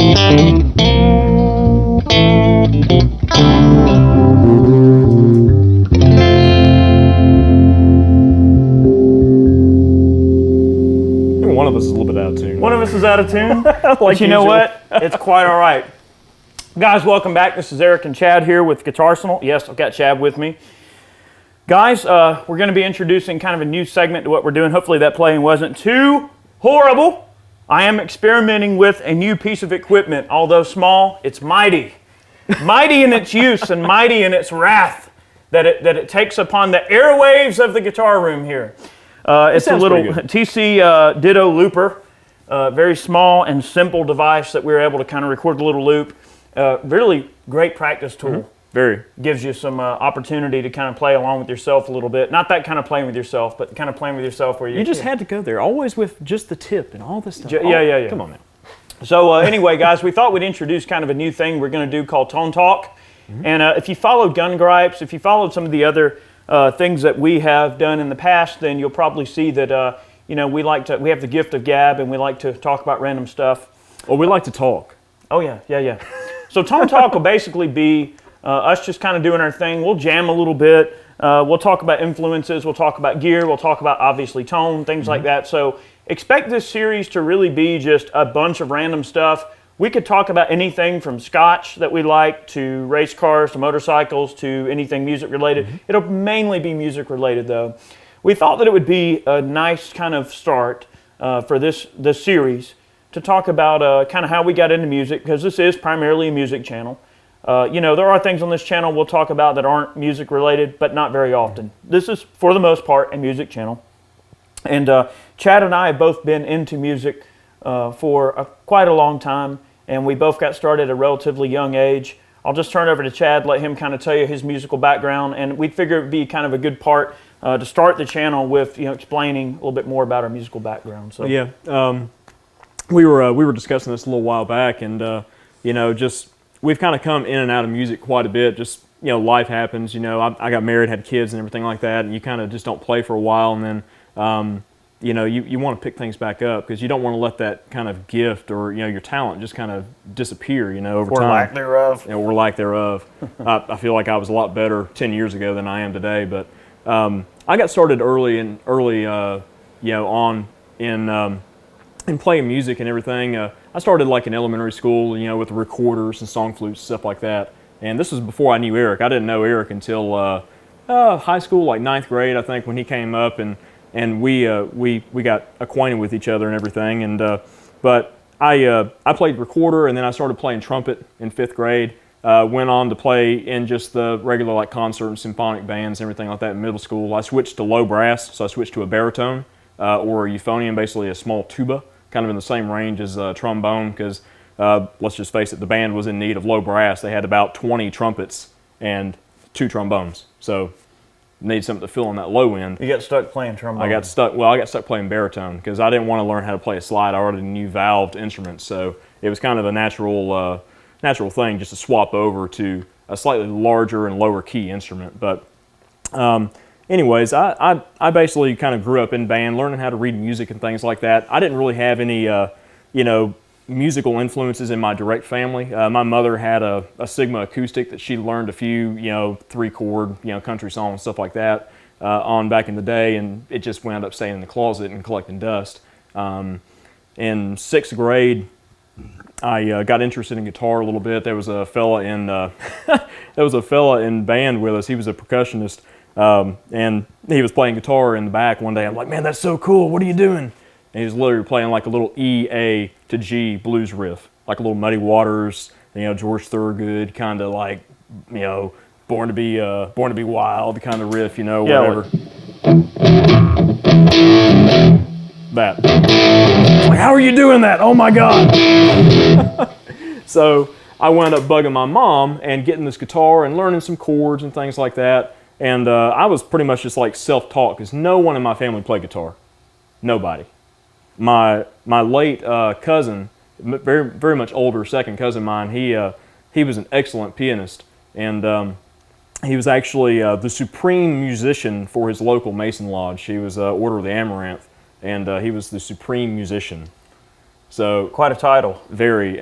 One of us is a little bit out of tune. One of us is out of tune, like but you know usual. what? It's quite all right. Guys, welcome back. This is Eric and Chad here with Guitarsenal. Yes, I've got Chad with me. Guys, we're going to be introducing kind of a new segment to what we're doing. Hopefully that playing wasn't too horrible. I am experimenting with a new piece of equipment. Although small, it's mighty. Mighty in its use and mighty in its wrath that it takes upon the airwaves of the guitar room here. It's a little TC Ditto looper, very small and simple device that we were able to kind of record the little loop. Really great practice tool. Mm-hmm. Very. Gives you some opportunity to kind of play along with yourself a little bit. Not that kind of playing with yourself, but kind of playing with yourself where you just had to go there, always with just the tip and all this stuff. Yeah. Come on now. So anyway, guys, we thought we'd introduce kind of a new thing we're going to do called Tone Talk. Mm-hmm. And if you followed Gun Gripes, if you followed some of the other things that we have done in the past, then you'll probably see that we have the gift of gab, and we like to talk about random stuff. Well, we like to talk. Oh yeah. So Tone Talk will basically be us just kind of doing our thing. We'll jam a little bit. We'll talk about influences. We'll talk about gear. We'll talk about obviously tone, things like that. So expect this series to really be just a bunch of random stuff. We could talk about anything from scotch that we like to race cars to motorcycles to anything music related. It'll mainly be music related though. We thought that it would be a nice kind of start for this series to talk about kind of how we got into music, because this is primarily a music channel. There are things on this channel we'll talk about that aren't music related, but not very often. This is, for the most part, a music channel. And Chad and I have both been into music for quite a long time, and we both got started at a relatively young age. I'll just turn over to Chad, let him kind of tell you his musical background, and we figure it would be kind of a good part to start the channel with, explaining a little bit more about our musical background. So yeah, we were discussing this a little while back, and we've kind of come in and out of music quite a bit. Just, life happens. I got married, had kids and everything like that, and you kind of just don't play for a while, and then, you want to pick things back up because you don't want to let that kind of gift or, your talent just kind of disappear, over time. Or lack thereof. Or lack thereof. I feel like I was a lot better 10 years ago than I am today, but I got started early on in playing music and everything. I started like in elementary school, with recorders and song flutes, stuff like that. And this was before I knew Eric. I didn't know Eric until high school, like 9th grade, I think, when he came up, and we got acquainted with each other and everything. And but I played recorder, and then I started playing trumpet in 5th grade. Went on to play in just the regular like concert and symphonic bands and everything like that in middle school. I switched to low brass, so I switched to a baritone or a euphonium, basically a small tuba, kind of in the same range as trombone, because let's just face it, the band was in need of low brass. They had about 20 trumpets and 2 trombones, so need something to fill in that low end. You got stuck playing trombone. I got stuck playing baritone because I didn't want to learn how to play a slide. I already knew valved instruments, so it was kind of a natural thing just to swap over to a slightly larger and lower key instrument. But anyways, I basically kind of grew up in band, learning how to read music and things like that. I didn't really have any musical influences in my direct family. My mother had a Sigma acoustic that she learned a few 3-chord country songs and stuff like that on back in the day, and it just wound up staying in the closet and collecting dust. In 6th grade, I got interested in guitar a little bit. There was a fella in band with us. He was a percussionist, and he was playing guitar in the back one day. I'm like, man, that's so cool. What are you doing? And he was literally playing like a little E, A to G blues riff, like a little Muddy Waters, George Thorogood kind of like, Born to Be Wild kind of riff, whatever. That. Like, how are you doing that? Oh my God. So I wound up bugging my mom and getting this guitar and learning some chords and things like that. And I was pretty much just like self-taught because no one in my family played guitar. Nobody. My late cousin, very very much older second cousin of mine, he was an excellent pianist, and he was actually the supreme musician for his local Mason Lodge. He was Order of the Amaranth, and he was the supreme musician. So quite a title. Very.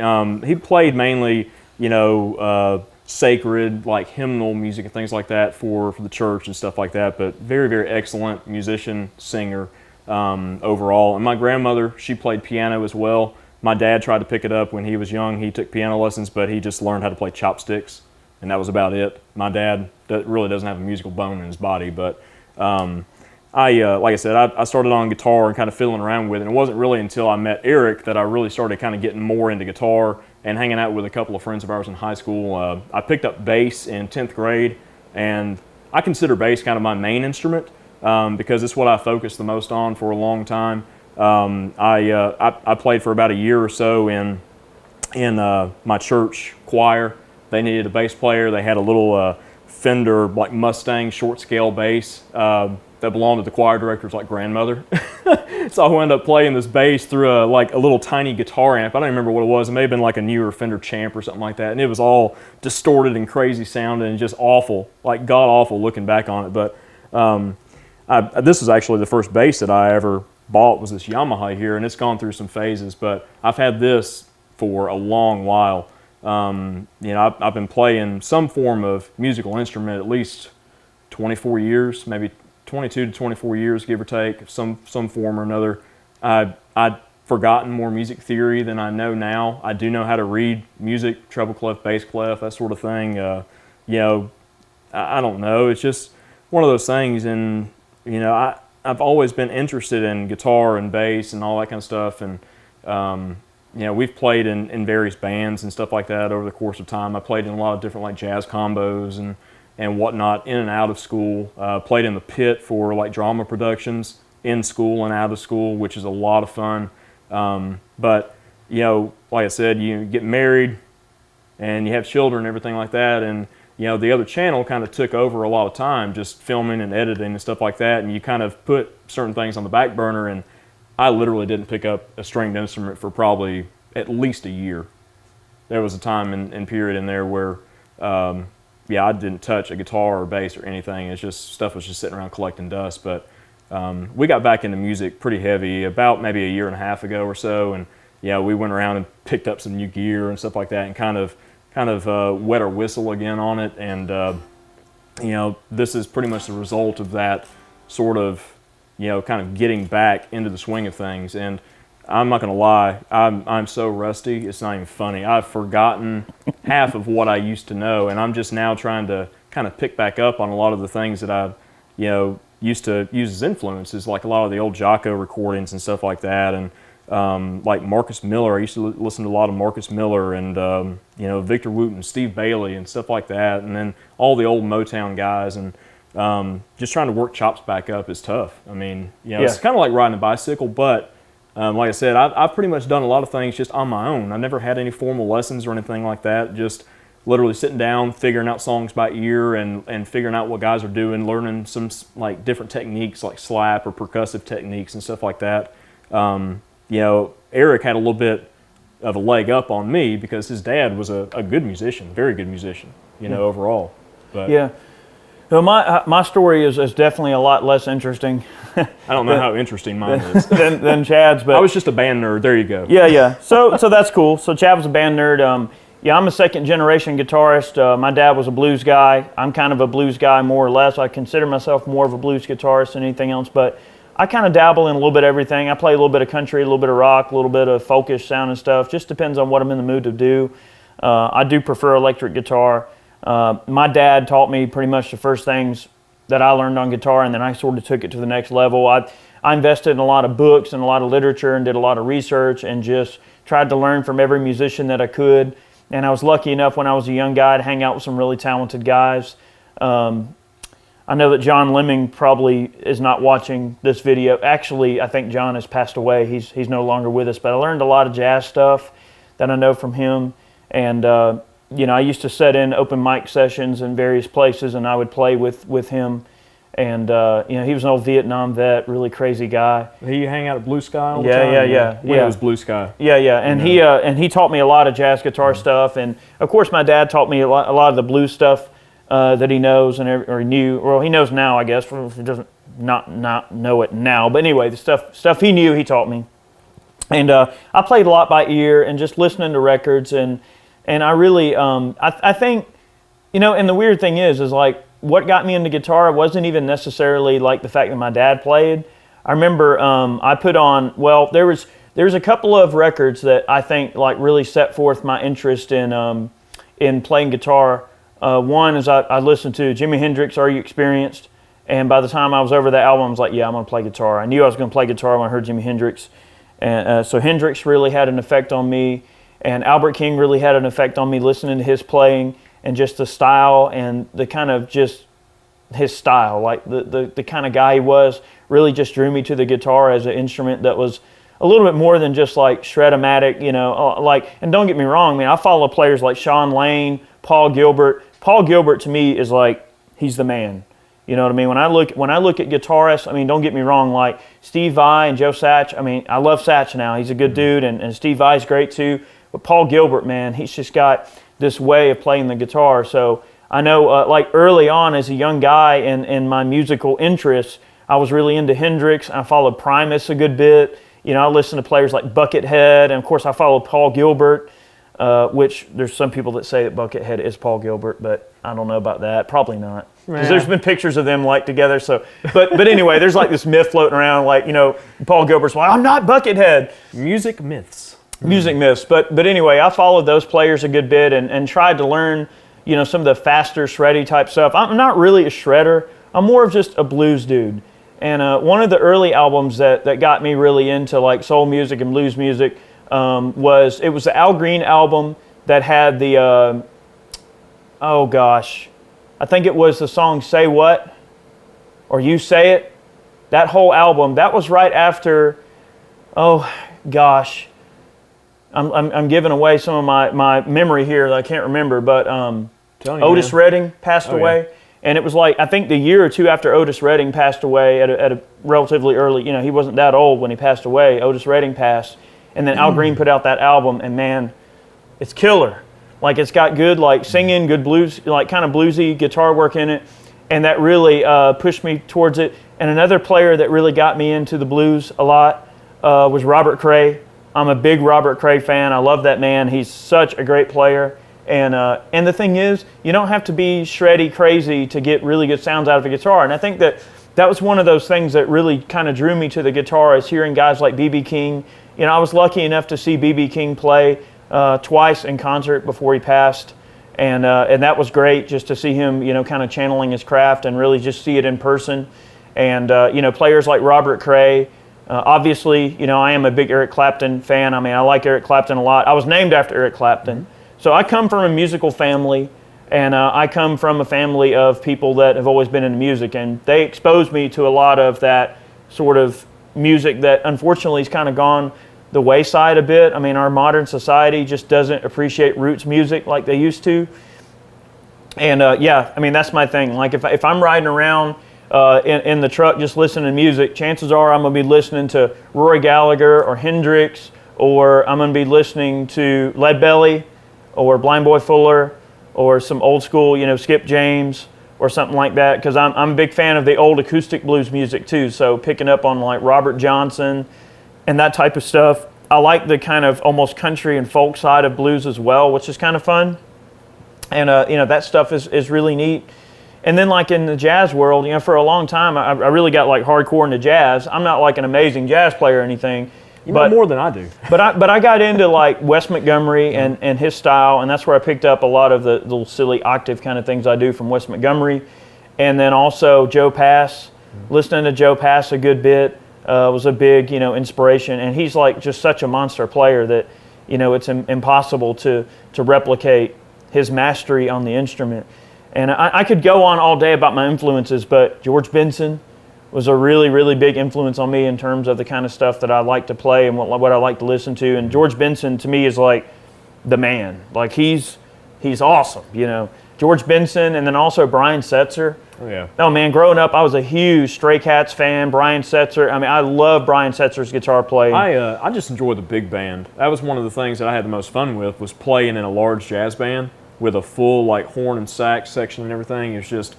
He played mainly, sacred, like hymnal music and things like that for the church and stuff like that. But very, very excellent musician, singer overall. And my grandmother, she played piano as well. My dad tried to pick it up when he was young. He took piano lessons, but he just learned how to play chopsticks, and that was about it. My dad really doesn't have a musical bone in his body, but like I said, I started on guitar and kind of fiddling around with it. And it wasn't really until I met Eric that I really started kind of getting more into guitar and hanging out with a couple of friends of ours in high school. I picked up bass in 10th grade, and I consider bass kind of my main instrument because it's what I focused the most on for a long time. I played for about a year or so in my church choir. They needed a bass player. They had a little Fender like Mustang short scale bass that belonged to the choir director's like grandmother. So I wound up playing this bass through a little tiny guitar amp. I don't remember what it was. It may have been like a newer Fender Champ or something like that. And it was all distorted and crazy sounding and just awful, like god awful looking back on it. But this was actually the first bass that I ever bought, was this Yamaha here, and it's gone through some phases. But I've had this for a long while. I've been playing some form of musical instrument at least 24 years, maybe 22 to 24 years, give or take, some form or another. I'd forgotten more music theory than I know now. I do know how to read music, treble clef, bass clef, that sort of thing. I don't know. It's just one of those things, and I've always been interested in guitar and bass and all that kind of stuff, and we've played in various bands and stuff like that over the course of time. I played in a lot of different like jazz combos and whatnot in and out of school. Played in the pit for like drama productions in school and out of school, which is a lot of fun. But like I said, you get married and you have children and everything like that, and the other channel kind of took over a lot of time, just filming and editing and stuff like that, and you kind of put certain things on the back burner, and I literally didn't pick up a stringed instrument for probably at least a year. There was a time and period in there where I didn't touch a guitar or bass or anything. It's just stuff was just sitting around collecting dust. But we got back into music pretty heavy about maybe a year and a half ago or so, and we went around and picked up some new gear and stuff like that, and kind of wet our whistle again on it. And this is pretty much the result of that sort of kind of getting back into the swing of things. And I'm not going to lie, I'm so rusty, it's not even funny. I've forgotten half of what I used to know, and I'm just now trying to kind of pick back up on a lot of the things that I used to use as influences, like a lot of the old Jocko recordings and stuff like that. And like Marcus Miller, I used to listen to a lot of Marcus Miller and Victor Wooten, Steve Bailey and stuff like that, and then all the old Motown guys. And just trying to work chops back up is tough. I mean, it's kind of like riding a bicycle, but like I said, I've pretty much done a lot of things just on my own. I never had any formal lessons or anything like that. Just literally sitting down, figuring out songs by ear, and figuring out what guys are doing, learning some like different techniques like slap or percussive techniques and stuff like that. Eric had a little bit of a leg up on me because his dad was a good musician, very good musician, overall. But yeah. So my story is definitely a lot less interesting. I don't know how interesting mine is than Chad's, but I was just a band nerd. There you go. Yeah. So that's cool. So Chad was a band nerd. I'm a second generation guitarist. My dad was a blues guy. I'm kind of a blues guy more or less. I consider myself more of a blues guitarist than anything else, but I kind of dabble in a little bit of everything. I play a little bit of country, a little bit of rock, a little bit of folkish sound and stuff. Just depends on what I'm in the mood to do. I do prefer electric guitar. My dad taught me pretty much the first things that I learned on guitar, and then I sort of took it to the next level. I invested in a lot of books and a lot of literature and did a lot of research and just tried to learn from every musician that I could. And I was lucky enough when I was a young guy to hang out with some really talented guys. I know that John Lemming probably is not watching this video. Actually, I think John has passed away. He's no longer with us, but I learned a lot of jazz stuff that I know from him. And I used to set in open mic sessions in various places, and I would play with him. And he was an old Vietnam vet, really crazy guy. He hang out at Blue Sky all the time? Yeah. When it was Blue Sky. Yeah. And he taught me a lot of jazz guitar stuff, and of course my dad taught me a lot of the blues stuff that he knows or he knew. Well, he knows now, I guess. He doesn't not know it now, but anyway, the stuff he knew, he taught me. And I played a lot by ear and just listening to records, and I really I think, you know, and the weird thing is like what got me into guitar wasn't even necessarily like the fact that my dad played. I remember I put on, well, there's a couple of records that I think like really set forth my interest in playing guitar. One is I listened to Jimi Hendrix, Are You Experienced? And by the time I was over that album, I was like, yeah, I'm going to play guitar. I knew I was going to play guitar when I heard Jimi Hendrix. And so Hendrix really had an effect on me, and Albert King really had an effect on me listening to his playing and just the style and the kind of just his style, like the kind of guy he was, really just drew me to the guitar as an instrument that was a little bit more than just like shred-o-matic, you know, like, and don't get me wrong, man, I follow players like Sean Lane, Paul Gilbert. Paul Gilbert to me is like, he's the man. You know what I mean? When I look at guitarists, I mean, don't get me wrong, like Steve Vai and Joe Satch, I mean, I love Satch now. He's a good dude, and Steve Vai's great too. But Paul Gilbert, man, he's just got this way of playing the guitar. So I know, like early on as a young guy in my musical interests, I was really into Hendrix. I followed Primus a good bit. You know, I listened to players like Buckethead, and of course I followed Paul Gilbert, which there's some people that say that Buckethead is Paul Gilbert, but I don't know about that. Probably not. Because there's been pictures of them like together. So, but anyway, there's like this myth floating around, like, you know, Paul Gilbert's like, I'm not Buckethead. Music myths. Music myths. But anyway, I followed those players a good bit and tried to learn, you know, some of the faster shreddy type stuff. I'm not really a shredder. I'm more of just a blues dude. And one of the early albums that got me really into like soul music and blues music was the Al Green album that had the oh gosh, I think it was the song Say What or You Say It. That whole album, that was right after, oh gosh, I'm giving away some of my memory here that I can't remember, but Otis Redding passed away. Yeah. And it was like, I think the year or two after Otis Redding passed away at a relatively early, you know, he wasn't that old when he passed away. Otis Redding passed. And then Al Green put out that album, and man, it's killer. Like, it's got good, like, singing, good blues, like, kind of bluesy guitar work in it. And that really pushed me towards it. And another player that really got me into the blues a lot was Robert Cray. I'm a big Robert Cray fan. I love that man. He's such a great player. And the thing is, you don't have to be shreddy crazy to get really good sounds out of a guitar. And I think that was one of those things that really kind of drew me to the guitar, is hearing guys like B.B. King. You know, I was lucky enough to see B.B. King play twice in concert before he passed. And that was great, just to see him, you know, kind of channeling his craft and really just see it in person. And, you know, players like Robert Cray. Obviously, you know, I am a big Eric Clapton fan. I mean, I like Eric Clapton a lot. I was named after Eric Clapton. So I come from a musical family, and I come from a family of people that have always been into music, and they exposed me to a lot of that sort of music that unfortunately has kind of gone the wayside a bit. I mean, our modern society just doesn't appreciate roots music like they used to. And yeah, I mean, that's my thing. Like if I'm riding around in the truck just listening to music, chances are I'm going to be listening to Rory Gallagher or Hendrix, or I'm going to be listening to Leadbelly, or Blind Boy Fuller, or some old school, you know, Skip James, or something like that, because I'm a big fan of the old acoustic blues music too, so picking up on like Robert Johnson and that type of stuff. I like the kind of almost country and folk side of blues as well, which is kind of fun, and you know, that stuff is really neat. And then like in the jazz world, you know, for a long time, I really got like hardcore into jazz. I'm not like an amazing jazz player or anything, you know more than I do. but I got into like Wes Montgomery and his style, and that's where I picked up a lot of the little silly octave kind of things I do from Wes Montgomery. And then also Joe Pass. Listening to Joe Pass a good bit was a big, you know, inspiration. And he's like just such a monster player that, you know, it's impossible to replicate his mastery on the instrument. And I could go on all day about my influences, but George Benson was a really, really big influence on me in terms of the kind of stuff that I like to play and what I like to listen to. And George Benson to me is like the man. Like he's awesome, you know. George Benson, and then also Brian Setzer. Oh yeah. Oh man, growing up I was a huge Stray Cats fan. Brian Setzer. I mean, I love Brian Setzer's guitar playing. I just enjoy the big band. That was one of the things that I had the most fun with, was playing in a large jazz band with a full like horn and sax section and everything. It's just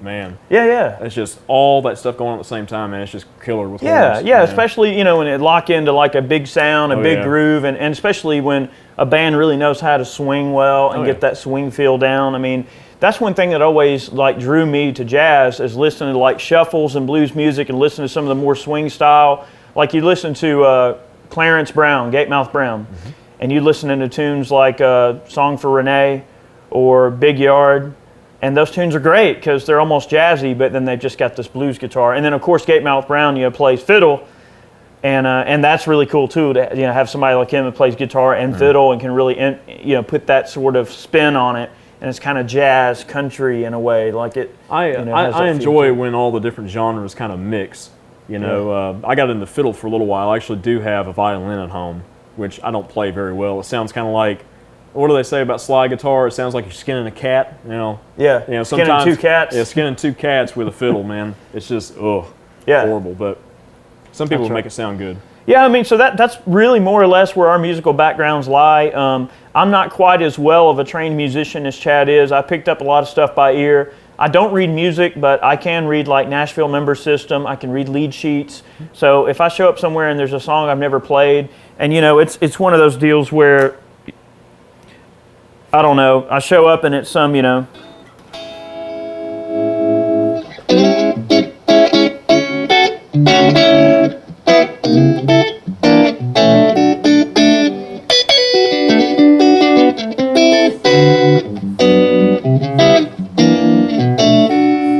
man. Yeah. It's just all that stuff going on at the same time, man. It's just killer with Yeah, horns, yeah, man. especially, you know, when it lock into like a big sound, a big yeah. groove, and especially when a band really knows how to swing well and get that swing feel down. I mean, that's one thing that always like drew me to jazz, is listening to like shuffles and blues music and listening to some of the more swing style. Like you listen to Clarence Brown, Gatemouth Brown, and you listen to tunes like Song for Renee or Big Yard. And those tunes are great because they're almost jazzy, but then they've just got this blues guitar. And then, of course, Gatemouth Brown, you know, plays fiddle, and that's really cool too. To have somebody like him that plays guitar and fiddle and can really put that sort of spin on it. And it's kind of jazz country in a way, like it. I enjoy when all the different genres kind of mix. You know, I got into fiddle for a little while. I actually do have a violin at home, which I don't play very well. It sounds kind of like, what do they say about slide guitar? It sounds like you're skinning a cat, you know. Yeah. You know, skinning sometimes, two cats. Yeah, skinning two cats with a fiddle, man. It's just horrible. But some people make it sound good. Yeah, I mean, so that's really more or less where our musical backgrounds lie. I'm not quite as well of a trained musician as Chad is. I picked up a lot of stuff by ear. I don't read music, but I can read like Nashville Member System. I can read lead sheets. So if I show up somewhere and there's a song I've never played, and you know, it's one of those deals where, I don't know, I show up and it's some, you know.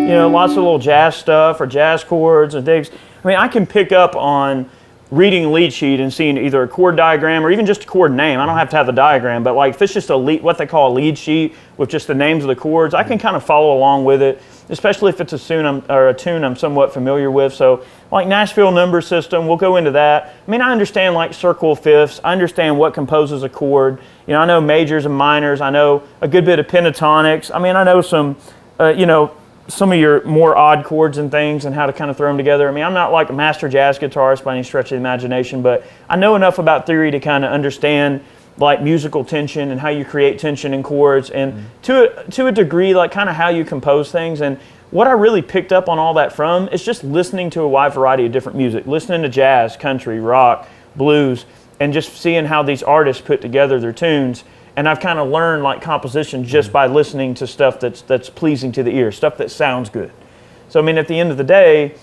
You know, lots of little jazz stuff or jazz chords and things. I mean, I can pick up on reading a lead sheet and seeing either a chord diagram or even just a chord name. I don't have to have the diagram, but like if it's just a lead, what they call a lead sheet with just the names of the chords, I can kind of follow along with it, especially if it's a tune I'm somewhat familiar with. So like Nashville Number System, we'll go into that. I mean, I understand like circle fifths. I understand what composes a chord. You know, I know majors and minors. I know a good bit of pentatonics. I mean, I know some, some of your more odd chords and things and how to kind of throw them together. I mean, I'm not like a master jazz guitarist by any stretch of the imagination, but I know enough about theory to kind of understand like musical tension and how you create tension in chords, and to a degree, like kind of how you compose things. And what I really picked up on all that from is just listening to a wide variety of different music, listening to jazz, country, rock, blues, and just seeing how these artists put together their tunes. And I've kind of learned like composition just by listening to stuff that's pleasing to the ear, stuff that sounds good. So I mean, at the end of the day,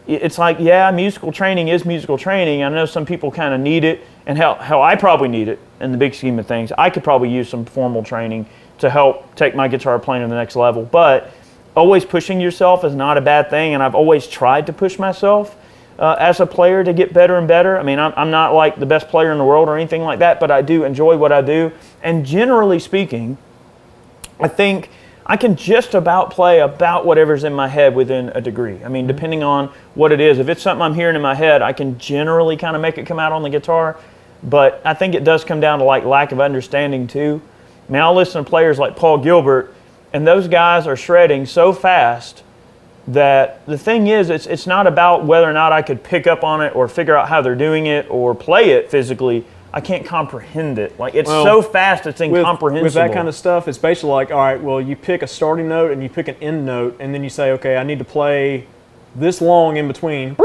it's like, yeah, musical training is musical training. I know some people kind of need it, and hell, I probably need it in the big scheme of things. I could probably use some formal training to help take my guitar playing to the next level. But always pushing yourself is not a bad thing, and I've always tried to push myself as a player to get better and better. I mean, I'm not like the best player in the world or anything like that, but I do enjoy what I do. And generally speaking, I think I can just about play about whatever's in my head within a degree. I mean, depending on what it is. If it's something I'm hearing in my head, I can generally kind of make it come out on the guitar. But I think it does come down to like lack of understanding too. I mean, I'll listen to players like Paul Gilbert, and those guys are shredding so fast that the thing is, it's not about whether or not I could pick up on it or figure out how they're doing it or play it physically. I can't comprehend it. Like, it's so fast, it's incomprehensible. With that kind of stuff, it's basically like, all right, well, you pick a starting note and you pick an end note, and then you say, okay, I need to play this long in between,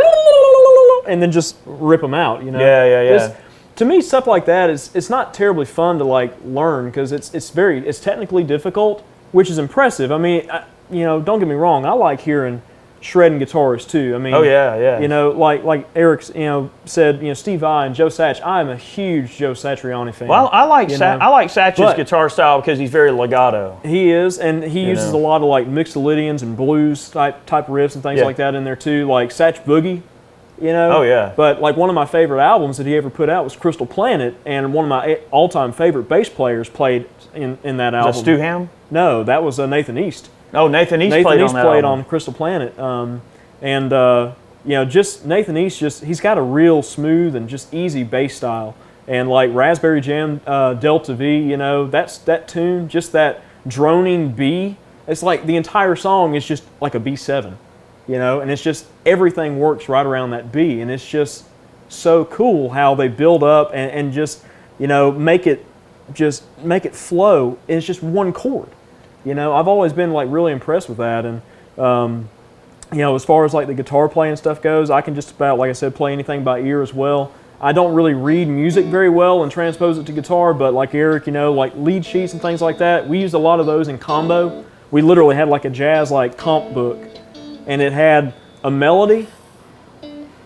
and then just rip them out, you know? Yeah. To me, stuff like that it's not terribly fun to like learn, because it's technically difficult, which is impressive. I mean, don't get me wrong, I like hearing shredding guitarists too. I mean, you know, like Eric, said, Steve Vai and Joe Satch. I'm a huge Joe Satriani fan. Well, I like Satch's guitar style because he's very legato. He is, and he uses a lot of like Mixolydians and blues type riffs and things like that in there too, like Satch Boogie. Oh yeah. But like one of my favorite albums that he ever put out was Crystal Planet, and one of my all-time favorite bass players played in that album. Is that Stu Ham? No, that was Nathan East. Oh, Nathan East played on Crystal Planet, just Nathan East, he's got a real smooth and just easy bass style, and like Raspberry Jam Delta V, that tune, just that droning B, it's like the entire song is just like a B7, and it's just everything works right around that B, and it's just so cool how they build up and just make it flow. It's just one chord. I've always been like really impressed with that, and You know, as far as like the guitar playing stuff goes, I can just about, like I said, play anything by ear as well. I don't really read music very well and transpose it to guitar, but like Eric, you know, like lead sheets and things like that, we used a lot of those in combo. We literally had like a jazz like comp book, and it had a melody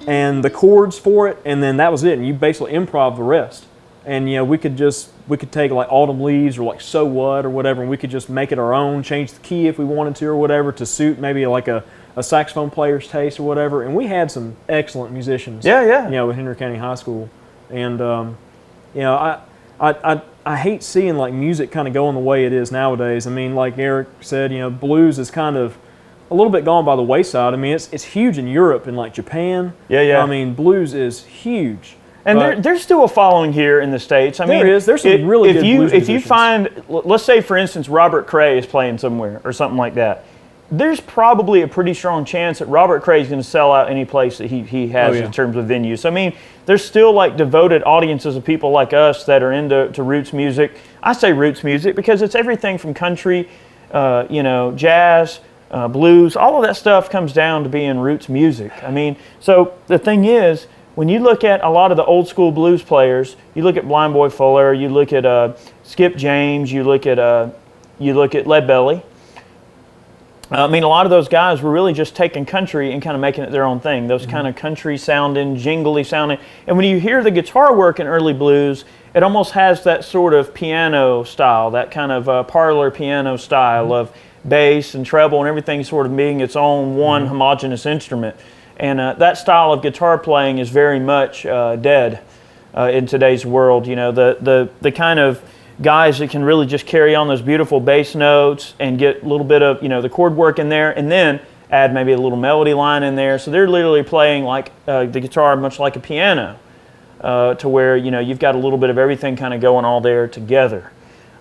and the chords for it, and then that was it, and you basically improv the rest. And you know, we could take like Autumn Leaves or like So What or whatever, and we could just make it our own, change the key if we wanted to or whatever to suit maybe like a saxophone player's taste or whatever. And we had some excellent musicians. Yeah, yeah. You know, at Henry County High School, and you know, I hate seeing like music kind of going the way it is nowadays. I mean, like Eric said, you know, blues is kind of a little bit gone by the wayside. I mean, it's huge in Europe and like Japan. Yeah, yeah. I mean, blues is huge. And there's still a following here in the States. I mean, there's some really good blues if you musicians. find, let's say for instance, Robert Cray is playing somewhere or something like that, there's probably a pretty strong chance that Robert Cray is going to sell out any place that he has in terms of venues. So, I mean, there's still like devoted audiences of people like us that are into roots music. I say roots music because it's everything from country, you know, jazz, blues, all of that stuff comes down to being roots music. I mean, so the thing is, when you look at a lot of the old school blues players, you look at Blind Boy Fuller, you look at Skip James, you look at Lead Belly. I mean, a lot of those guys were really just taking country and kind of making it their own thing. Those kind of country sounding, jingly sounding. And when you hear the guitar work in early blues, it almost has that sort of piano style, that kind of parlor piano style of bass and treble and everything sort of being its own one homogeneous instrument. And that style of guitar playing is very much dead in today's world. You know, the kind of guys that can really just carry on those beautiful bass notes and get a little bit of, you know, the chord work in there, and then add maybe a little melody line in there. So they're literally playing like the guitar much like a piano, to where, you know, you've got a little bit of everything kind of going all there together.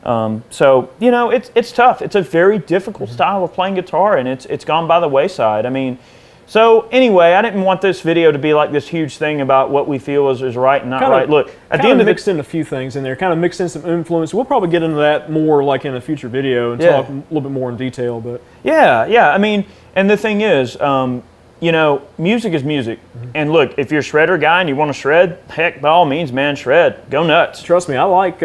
So, you know, it's tough. It's a very difficult style of playing guitar, and it's gone by the wayside. I mean, so anyway, I didn't want this video to be like this huge thing about what we feel is right and not right. Look, at the end of mixed in a few things in there, kind of mixed in some influence. We'll probably get into that more like in a future video and talk a little bit more in detail. But yeah. I mean, and the thing is, you know, music is music. And look, if you're a shredder guy and you want to shred, heck, by all means, man, shred. Go nuts. Trust me, I like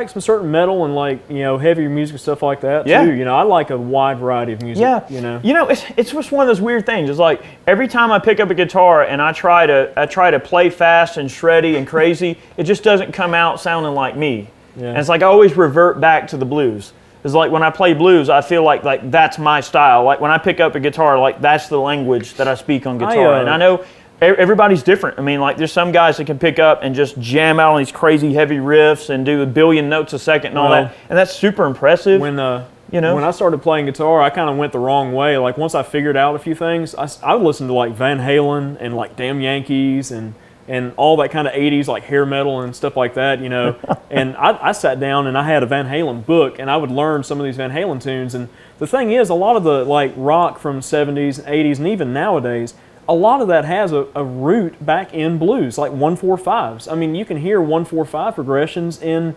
some certain metal and like, you know, heavier music and stuff like that too. You know, I like a wide variety of music. Yeah. You know, it's just one of those weird things. It's like every time I pick up a guitar and I try to play fast and shreddy and crazy, it just doesn't come out sounding like me. Yeah. And it's like I always revert back to the blues. It's like when I play blues, I feel like that's my style. Like when I pick up a guitar, like that's the language that I speak on guitar. And I know everybody's different. I mean, like there's some guys that can pick up and just jam out on these crazy heavy riffs and do a billion notes a second and all that, and that's super impressive. You know, when I started playing guitar, I kind of went the wrong way. Like once I figured out a few things, I would listen to like Van Halen and like Damn Yankees and all that kind of 80s like hair metal and stuff like that, you know. And I sat down and I had a Van Halen book and I would learn some of these Van Halen tunes. And the thing is, a lot of the like rock from 70s, 80s, and even nowadays, a lot of that has a root back in blues, like 1-4-5s. I mean, you can hear 1-4-5 progressions in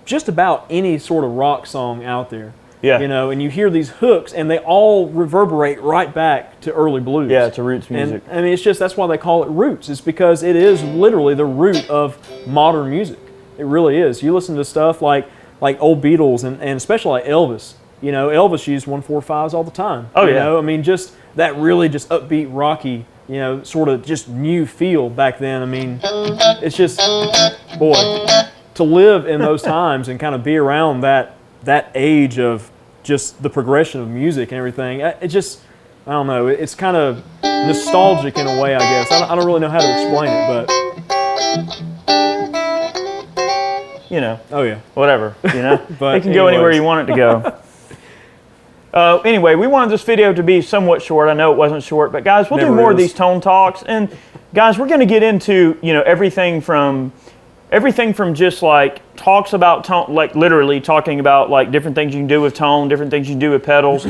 just about any sort of rock song out there. Yeah. You know, and you hear these hooks, and they all reverberate right back to early blues. Yeah, to roots music. And I mean, it's just, that's why they call it roots. It's because it is literally the root of modern music. It really is. You listen to stuff like old Beatles and especially like Elvis. You know, Elvis used 1-4-5s all the time. Oh, you know, I mean, just that really just upbeat, rocky, you know, sort of just new feel back then. I mean, it's just, boy, to live in those times and kind of be around that age of just the progression of music and everything, it just, I don't know, it's kind of nostalgic in a way, I guess. I don't really know how to explain it, but you know. Oh yeah. Whatever, you know. But it can go anywhere you want it to go. Anyway, we wanted this video to be somewhat short. I know it wasn't short, but guys, we'll do more of these tone talks. And guys, we're going to get into, you know, everything from just like talks about tone, like literally talking about like different things you can do with tone, different things you can do with pedals,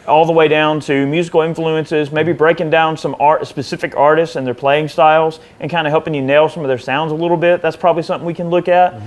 all the way down to musical influences, maybe breaking down some specific artists and their playing styles and kind of helping you nail some of their sounds a little bit. That's probably something we can look at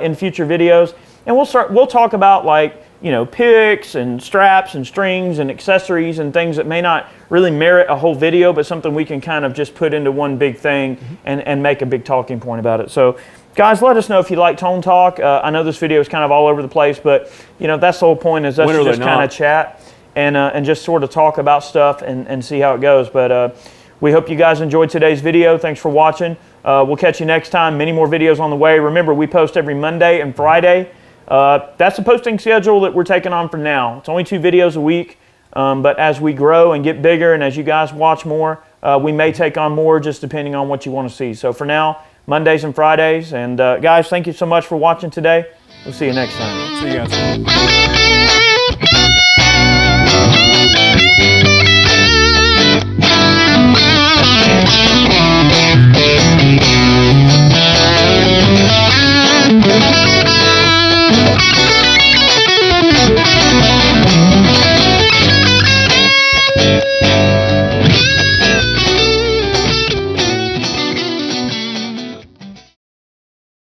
in future videos. And we'll talk about like picks and straps and strings and accessories and things that may not really merit a whole video, but something we can kind of just put into one big thing and make a big talking point about it. So guys, let us know if you like Tone Talk. I know this video is kind of all over the place, but that's the whole point, is us to just kind of chat and just sort of talk about stuff and see how it goes. But we hope you guys enjoyed today's video. Thanks for watching. We'll catch you next time. Many more videos on the way. Remember, we post every Monday and Friday. That's the posting schedule that we're taking on for now. It's only 2 videos a week, but as we grow and get bigger and as you guys watch more, we may take on more, just depending on what you want to see. So for now, Mondays and Fridays. And guys, thank you so much for watching today. We'll see you next time. See you guys.